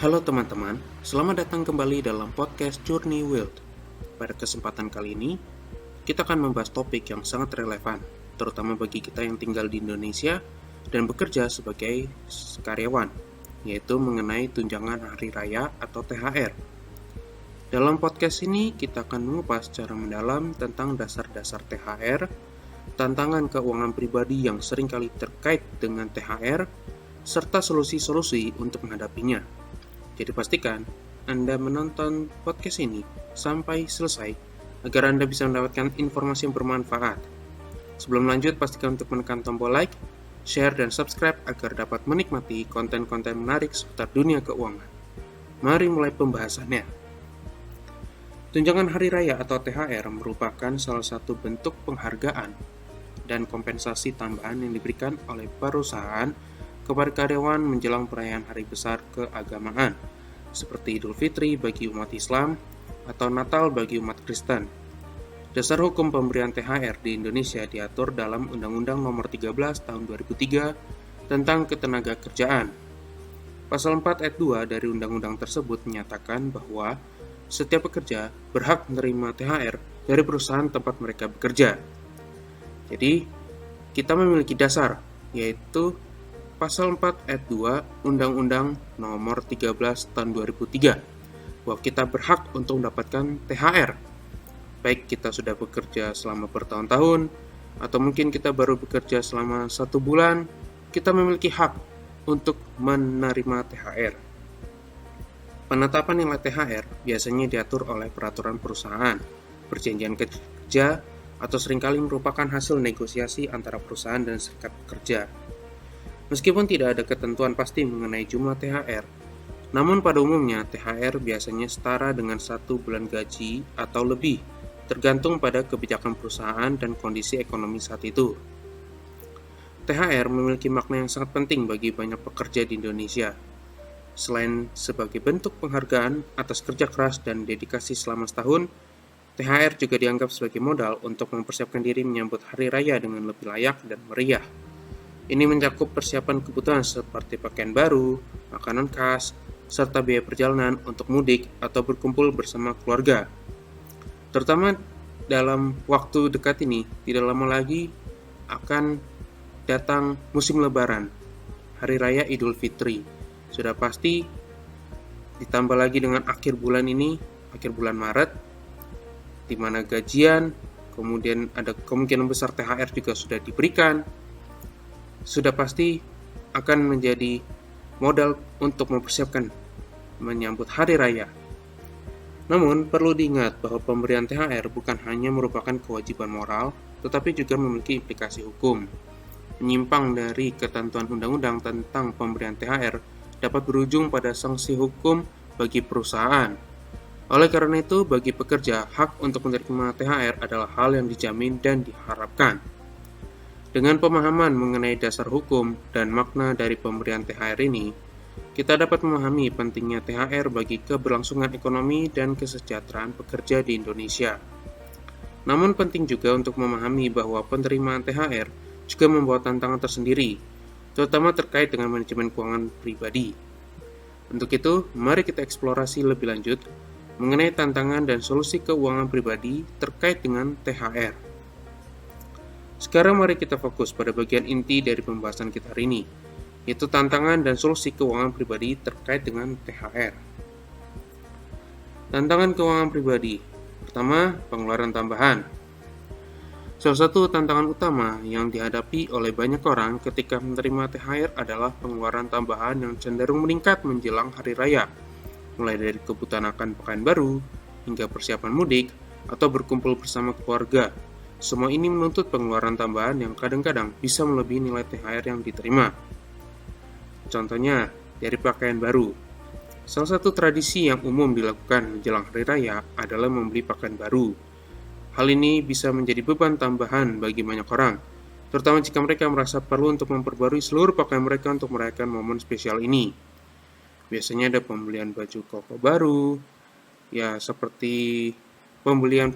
Halo teman-teman, selamat datang kembali dalam podcast Journey Wild. Pada kesempatan kali ini, kita akan membahas topik yang sangat relevan, terutama bagi kita yang tinggal di Indonesia dan bekerja sebagai karyawan, yaitu mengenai tunjangan hari raya atau THR. Dalam podcast ini, kita akan mengupas secara mendalam tentang dasar-dasar THR, tantangan keuangan pribadi yang seringkali terkait dengan THR, serta solusi-solusi untuk menghadapinya. Jadi pastikan Anda menonton podcast ini sampai selesai agar Anda bisa mendapatkan informasi yang bermanfaat. Sebelum lanjut, pastikan untuk menekan tombol like, share, dan subscribe agar dapat menikmati konten-konten menarik seputar dunia keuangan. Mari mulai pembahasannya. Tunjangan Hari Raya atau THR merupakan salah satu bentuk penghargaan dan kompensasi tambahan yang diberikan oleh perusahaan kepada karyawan menjelang perayaan hari besar keagamaan, seperti Idul Fitri bagi umat Islam atau Natal bagi umat Kristen. Dasar hukum pemberian THR di Indonesia diatur dalam Undang-Undang Nomor 13 Tahun 2003 tentang Ketenagakerjaan. Pasal 4 ayat 2 dari undang-undang tersebut menyatakan bahwa setiap pekerja berhak menerima THR dari perusahaan tempat mereka bekerja. Jadi, kita memiliki dasar, yaitu Pasal 4 ayat 2 Undang-Undang Nomor 13 Tahun 2003 bahwa kita berhak untuk mendapatkan THR. Baik kita sudah bekerja selama bertahun-tahun atau mungkin kita baru bekerja selama 1 bulan, kita memiliki hak untuk menerima THR. Penetapan nilai THR biasanya diatur oleh peraturan perusahaan, perjanjian kerja, atau seringkali merupakan hasil negosiasi antara perusahaan dan serikat pekerja. Meskipun tidak ada ketentuan pasti mengenai jumlah THR, namun pada umumnya THR biasanya setara dengan 1 bulan gaji atau lebih, tergantung pada kebijakan perusahaan dan kondisi ekonomi saat itu. THR memiliki makna yang sangat penting bagi banyak pekerja di Indonesia. Selain sebagai bentuk penghargaan atas kerja keras dan dedikasi selama setahun, THR juga dianggap sebagai modal untuk mempersiapkan diri menyambut hari raya dengan lebih layak dan meriah. Ini mencakup persiapan kebutuhan seperti pakaian baru, makanan khas, serta biaya perjalanan untuk mudik atau berkumpul bersama keluarga. Terutama dalam waktu dekat ini, tidak lama lagi akan datang musim Lebaran, Hari Raya Idul Fitri. Sudah pasti ditambah lagi dengan akhir bulan ini, akhir bulan Maret, di mana gajian, kemudian ada kemungkinan besar THR juga sudah diberikan. Sudah pasti akan menjadi modal untuk mempersiapkan menyambut hari raya. Namun, perlu diingat bahwa pemberian THR bukan hanya merupakan kewajiban moral, tetapi juga memiliki implikasi hukum. Menyimpang dari ketentuan undang-undang tentang pemberian THR dapat berujung pada sanksi hukum bagi perusahaan. Oleh karena itu, bagi pekerja, hak untuk menerima THR adalah hal yang dijamin dan diharapkan. Dengan pemahaman mengenai dasar hukum dan makna dari pemberian THR ini, kita dapat memahami pentingnya THR bagi keberlangsungan ekonomi dan kesejahteraan pekerja di Indonesia. Namun penting juga untuk memahami bahwa penerimaan THR juga membawa tantangan tersendiri, terutama terkait dengan manajemen keuangan pribadi. Untuk itu, mari kita eksplorasi lebih lanjut mengenai tantangan dan solusi keuangan pribadi terkait dengan THR. Sekarang mari kita fokus pada bagian inti dari pembahasan kita hari ini, yaitu tantangan dan solusi keuangan pribadi terkait dengan THR. Tantangan keuangan pribadi. Pertama, pengeluaran tambahan. Salah satu tantangan utama yang dihadapi oleh banyak orang ketika menerima THR adalah pengeluaran tambahan yang cenderung meningkat menjelang hari raya, mulai dari kebutuhan akan pakaian baru, hingga persiapan mudik, atau berkumpul bersama keluarga. Semua ini menuntut pengeluaran tambahan yang kadang-kadang bisa melebihi nilai THR yang diterima. Contohnya, dari pakaian baru. Salah satu tradisi yang umum dilakukan menjelang hari raya adalah membeli pakaian baru. Hal ini bisa menjadi beban tambahan bagi banyak orang, terutama jika mereka merasa perlu untuk memperbarui seluruh pakaian mereka untuk merayakan momen spesial ini. Biasanya ada pembelian baju koko baru, ya seperti pembelian.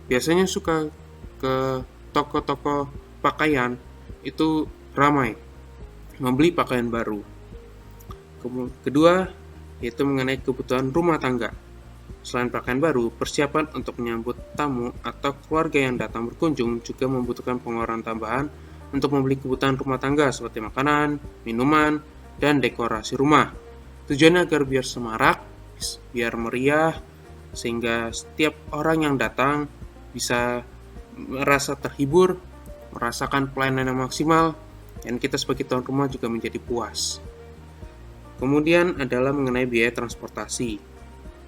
Biasanya suka ke toko-toko pakaian itu ramai membeli pakaian baru. Kedua, yaitu mengenai kebutuhan rumah tangga. Selain pakaian baru, persiapan untuk menyambut tamu atau keluarga yang datang berkunjung juga membutuhkan pengeluaran tambahan untuk membeli kebutuhan rumah tangga seperti makanan, minuman, dan dekorasi rumah. Tujuannya agar biar semarak, biar meriah, sehingga setiap orang yang datang bisa merasa terhibur, merasakan pelayanan yang maksimal, dan kita sebagai tuan rumah juga menjadi puas. Kemudian adalah mengenai biaya transportasi.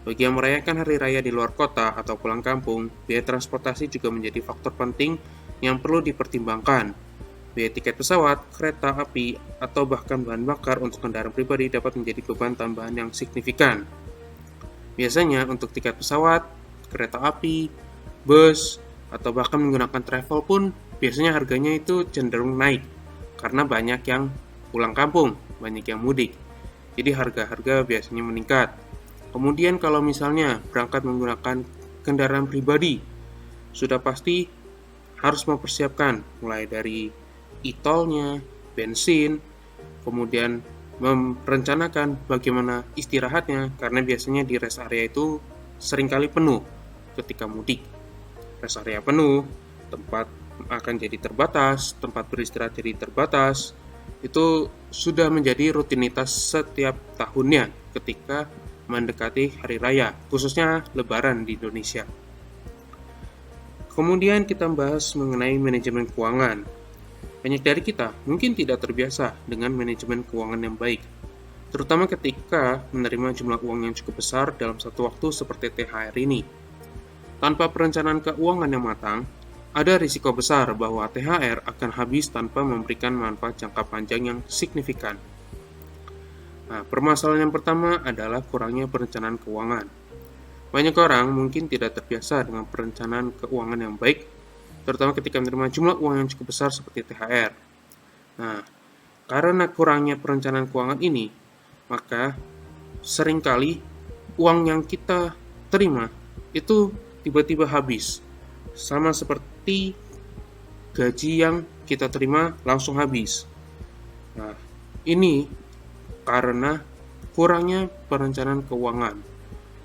Bagi yang merayakan hari raya di luar kota atau pulang kampung, biaya transportasi juga menjadi faktor penting yang perlu dipertimbangkan. Biaya tiket pesawat, kereta api, atau bahkan bahan bakar untuk kendaraan pribadi dapat menjadi beban tambahan yang signifikan. Biasanya untuk tiket pesawat, kereta api, bus, atau bahkan menggunakan travel pun biasanya harganya itu cenderung naik karena banyak yang pulang kampung, banyak yang mudik. Jadi harga-harga biasanya meningkat. Kemudian kalau misalnya berangkat menggunakan kendaraan pribadi, sudah pasti harus mempersiapkan mulai dari e-tolnya, bensin, kemudian merencanakan bagaimana istirahatnya, karena biasanya di rest area itu seringkali penuh ketika mudik. Rest area penuh, tempat akan jadi terbatas, tempat beristirahat jadi terbatas. Itu sudah menjadi rutinitas setiap tahunnya ketika mendekati hari raya, khususnya Lebaran di Indonesia. Kemudian kita bahas mengenai manajemen keuangan. Banyak dari kita mungkin tidak terbiasa dengan manajemen keuangan yang baik, terutama ketika menerima jumlah uang yang cukup besar dalam satu waktu seperti THR ini. Tanpa perencanaan keuangan yang matang, ada risiko besar bahwa THR akan habis tanpa memberikan manfaat jangka panjang yang signifikan. Nah, permasalahan yang pertama adalah kurangnya perencanaan keuangan. Banyak orang mungkin tidak terbiasa dengan perencanaan keuangan yang baik, terutama ketika menerima jumlah uang yang cukup besar seperti THR. Nah, karena kurangnya perencanaan keuangan ini, maka seringkali uang yang kita terima itu tiba-tiba habis. Sama seperti gaji yang kita terima langsung habis. Nah, ini karena kurangnya perencanaan keuangan.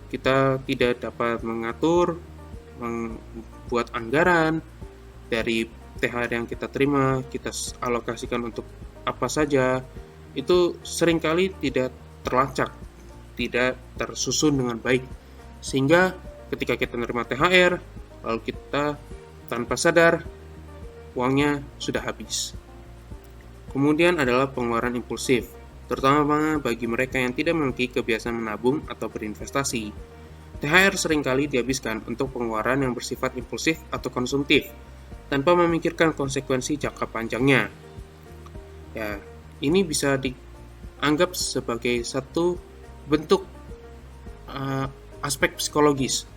Kita tidak dapat mengatur, membuat anggaran dari THR yang kita terima, kita alokasikan untuk apa saja. Itu seringkali tidak terlacak, tidak tersusun dengan baik. Sehingga ketika kita menerima THR, lalu kita tanpa sadar uangnya sudah habis. Kemudian adalah pengeluaran impulsif, terutama bagi mereka yang tidak memiliki kebiasaan menabung atau berinvestasi. THR seringkali dihabiskan untuk pengeluaran yang bersifat impulsif atau konsumtif, tanpa memikirkan konsekuensi jangka panjangnya. Ya, ini bisa dianggap sebagai satu bentuk aspek psikologis,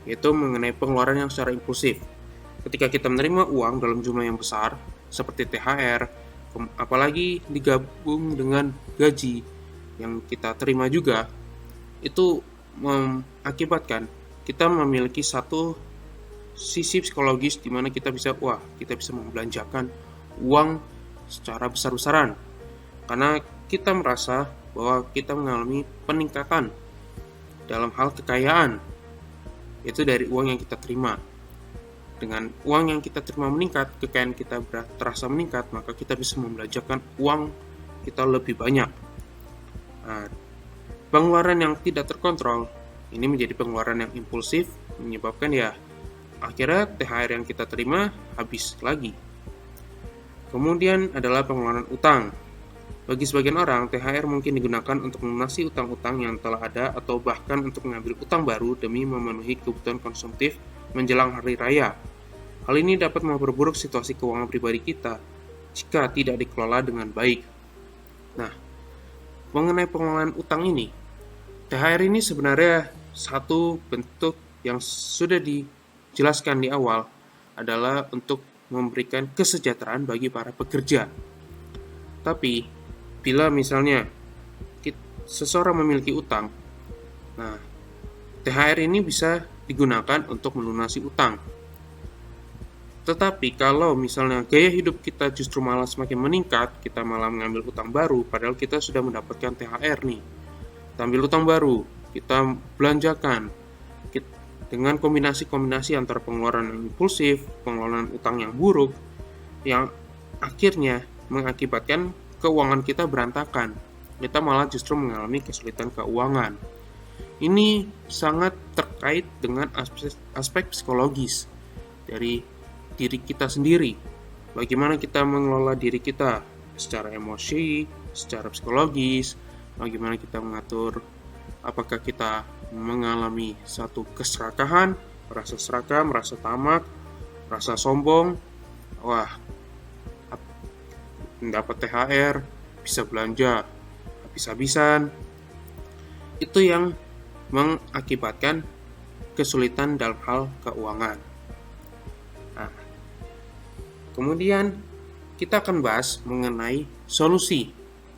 yaitu mengenai pengeluaran yang secara impulsif. Ketika kita menerima uang dalam jumlah yang besar, seperti THR, apalagi digabung dengan gaji yang kita terima juga, itu mengakibatkan kita memiliki satu sisi psikologis di mana kita bisa membelanjakan uang secara besar-besaran karena kita merasa bahwa kita mengalami peningkatan dalam hal kekayaan, yaitu dari uang yang kita terima. Dengan uang yang kita terima meningkat, kekayaan kita terasa meningkat, maka kita bisa membelanjakan uang kita lebih banyak. Nah, pengeluaran yang tidak terkontrol ini menjadi pengeluaran yang impulsif, menyebabkan akhirnya THR yang kita terima habis lagi. Kemudian adalah pengeluaran utang. Bagi sebagian orang, THR mungkin digunakan untuk melunasi utang-utang yang telah ada atau bahkan untuk mengambil utang baru demi memenuhi kebutuhan konsumtif menjelang hari raya. Hal ini dapat memperburuk situasi keuangan pribadi kita jika tidak dikelola dengan baik. Nah, mengenai pengelolaan utang ini, THR ini sebenarnya satu bentuk yang sudah dijelaskan di awal adalah untuk memberikan kesejahteraan bagi para pekerja. Tapi, bila misalnya seseorang memiliki utang, nah, THR ini bisa digunakan untuk melunasi utang. Tetapi kalau misalnya gaya hidup kita justru malah semakin meningkat, kita malah mengambil utang baru, padahal kita sudah mendapatkan THR nih. kita ambil utang baru, kita belanjakan. Dengan kombinasi-kombinasi antara pengeluaran yang impulsif, pengelolaan utang yang buruk, yang akhirnya mengakibatkan keuangan kita berantakan. Kita malah justru mengalami kesulitan keuangan. Ini sangat terkait dengan aspek psikologis dari diri kita sendiri. Bagaimana kita mengelola diri kita secara emosi, secara psikologis, bagaimana kita mengatur apakah kita mengalami satu keserakahan, merasa serakah, merasa tamak, merasa sombong, wah, mendapat THR, bisa belanja habis-habisan. Itu yang mengakibatkan kesulitan dalam hal keuangan. Nah, kemudian kita akan bahas mengenai solusi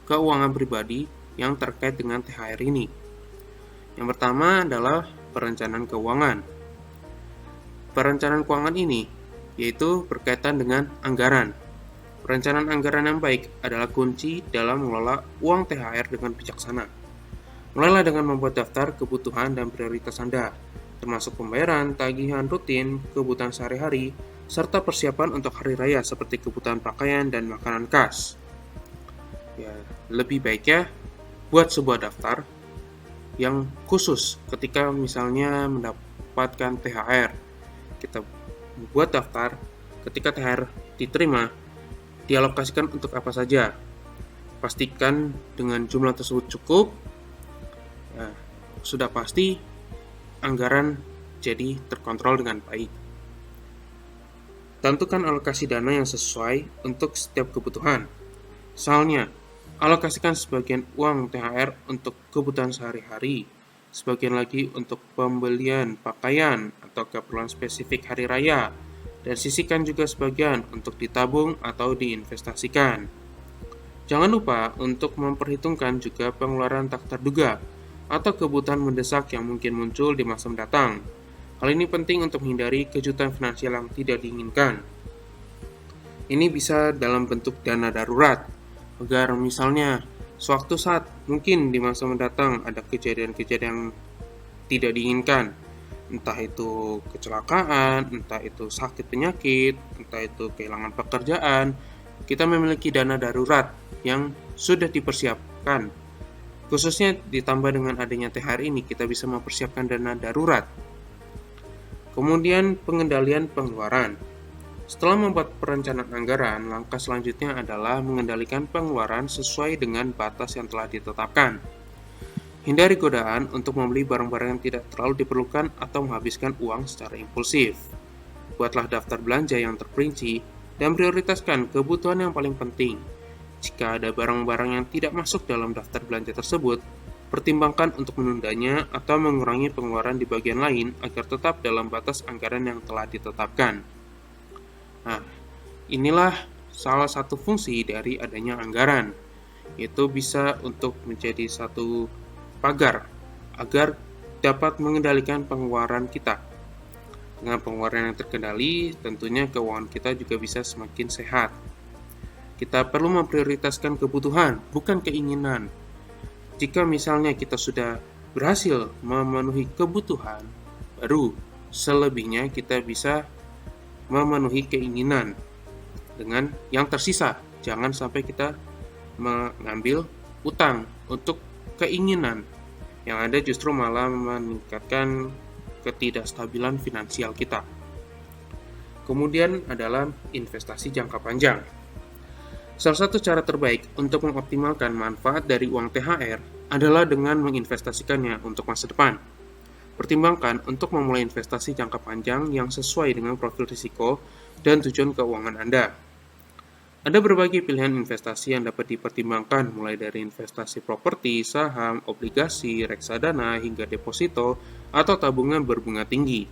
keuangan pribadi yang terkait dengan THR ini. Yang pertama adalah perencanaan keuangan. Perencanaan keuangan ini yaitu berkaitan dengan anggaran. Perencanaan anggaran yang baik adalah kunci dalam mengelola uang THR dengan bijaksana. Mulailah dengan membuat daftar kebutuhan dan prioritas Anda, termasuk pembayaran, tagihan rutin, kebutuhan sehari-hari, serta persiapan untuk hari raya seperti kebutuhan pakaian dan makanan khas. Ya, lebih baiknya buat sebuah daftar yang khusus ketika misalnya mendapatkan THR. Kita buat daftar ketika THR diterima, dialokasikan untuk apa saja. Pastikan dengan jumlah tersebut cukup. Ya, sudah pasti anggaran jadi terkontrol dengan baik. Tentukan alokasi dana yang sesuai untuk setiap kebutuhan. Misalnya, alokasikan sebagian uang THR untuk kebutuhan sehari-hari, sebagian lagi untuk pembelian pakaian atau keperluan spesifik hari raya, dan sisihkan juga sebagian untuk ditabung atau diinvestasikan. Jangan lupa untuk memperhitungkan juga pengeluaran tak terduga atau kebutuhan mendesak yang mungkin muncul di masa mendatang. Hal ini penting untuk menghindari kejutan finansial yang tidak diinginkan. Ini bisa dalam bentuk dana darurat, agar misalnya suatu saat mungkin di masa mendatang ada kejadian-kejadian yang tidak diinginkan, entah itu kecelakaan, entah itu sakit penyakit, entah itu kehilangan pekerjaan, kita memiliki dana darurat yang sudah dipersiapkan. Khususnya ditambah dengan adanya THR ini, kita bisa mempersiapkan dana darurat. Kemudian pengendalian pengeluaran. Setelah membuat perencanaan anggaran, langkah selanjutnya adalah mengendalikan pengeluaran sesuai dengan batas yang telah ditetapkan. Hindari godaan untuk membeli barang-barang yang tidak terlalu diperlukan atau menghabiskan uang secara impulsif. Buatlah daftar belanja yang terperinci dan prioritaskan kebutuhan yang paling penting. Jika ada barang-barang yang tidak masuk dalam daftar belanja tersebut, pertimbangkan untuk menundanya atau mengurangi pengeluaran di bagian lain agar tetap dalam batas anggaran yang telah ditetapkan. Nah, inilah salah satu fungsi dari adanya anggaran, yaitu bisa untuk menjadi satu pagar agar dapat mengendalikan pengeluaran kita. Dengan pengeluaran yang terkendali, tentunya keuangan kita juga bisa semakin sehat. Kita perlu memprioritaskan kebutuhan, bukan keinginan. Jika misalnya kita sudah berhasil memenuhi kebutuhan, baru selebihnya kita bisa memenuhi keinginan dengan yang tersisa. Jangan sampai kita mengambil utang untuk keinginan, yang ada justru malah meningkatkan ketidakstabilan finansial kita. Kemudian adalah investasi jangka panjang. Salah satu cara terbaik untuk mengoptimalkan manfaat dari uang THR adalah dengan menginvestasikannya untuk masa depan. Pertimbangkan untuk memulai investasi jangka panjang yang sesuai dengan profil risiko dan tujuan keuangan Anda. Ada berbagai pilihan investasi yang dapat dipertimbangkan, mulai dari investasi properti, saham, obligasi, reksadana, hingga deposito atau tabungan berbunga tinggi.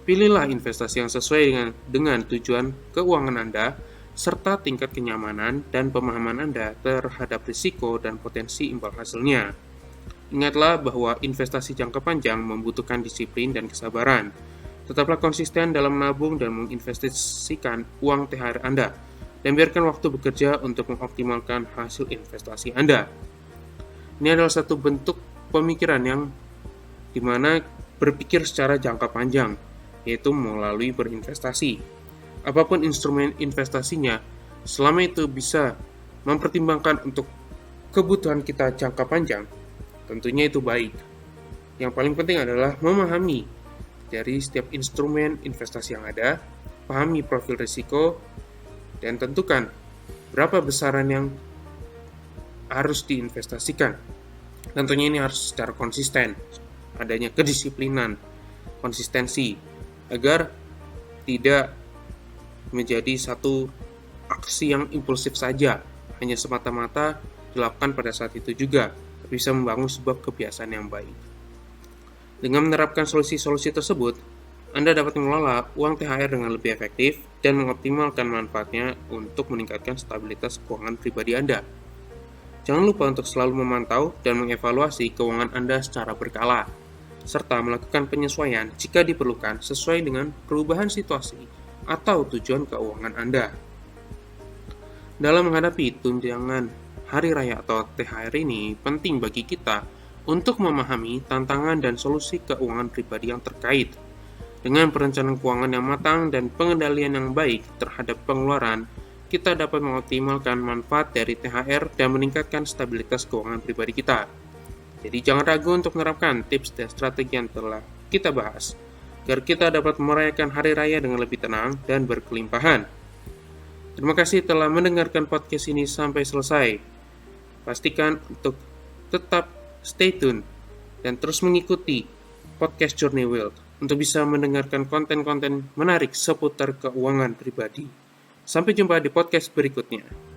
Pilihlah investasi yang sesuai dengan tujuan keuangan Anda, serta tingkat kenyamanan dan pemahaman Anda terhadap risiko dan potensi imbal hasilnya. Ingatlah bahwa investasi jangka panjang membutuhkan disiplin dan kesabaran. Tetaplah konsisten dalam menabung dan menginvestasikan uang THR Anda, dan biarkan waktu bekerja untuk mengoptimalkan hasil investasi Anda. Ini adalah satu bentuk pemikiran yang dimana berpikir secara jangka panjang, yaitu melalui berinvestasi. Apapun instrumen investasinya, selama itu bisa mempertimbangkan untuk kebutuhan kita jangka panjang, tentunya itu baik. Yang paling penting adalah memahami dari setiap instrumen investasi yang ada, pahami profil risiko, dan tentukan berapa besaran yang harus diinvestasikan. Tentunya ini harus secara konsisten, adanya kedisiplinan, konsistensi, agar tidak menjadi satu aksi yang impulsif saja, hanya semata-mata dilakukan pada saat itu juga, bisa membangun sebuah kebiasaan yang baik. Dengan menerapkan solusi-solusi tersebut, Anda dapat mengelola uang THR dengan lebih efektif dan mengoptimalkan manfaatnya untuk meningkatkan stabilitas keuangan pribadi Anda. Jangan lupa untuk selalu memantau dan mengevaluasi keuangan Anda secara berkala, serta melakukan penyesuaian jika diperlukan sesuai dengan perubahan situasi atau tujuan keuangan Anda. Dalam menghadapi tunjangan hari raya atau THR ini, penting bagi kita untuk memahami tantangan dan solusi keuangan pribadi yang terkait. Dengan perencanaan keuangan yang matang dan pengendalian yang baik terhadap pengeluaran, kita dapat mengoptimalkan manfaat dari THR dan meningkatkan stabilitas keuangan pribadi kita. Jadi jangan ragu untuk menerapkan tips dan strategi yang telah kita bahas, agar kita dapat merayakan hari raya dengan lebih tenang dan berkelimpahan. Terima kasih telah mendengarkan podcast ini sampai selesai. Pastikan untuk tetap stay tune dan terus mengikuti podcast Journey Wealth untuk bisa mendengarkan konten-konten menarik seputar keuangan pribadi. Sampai jumpa di podcast berikutnya.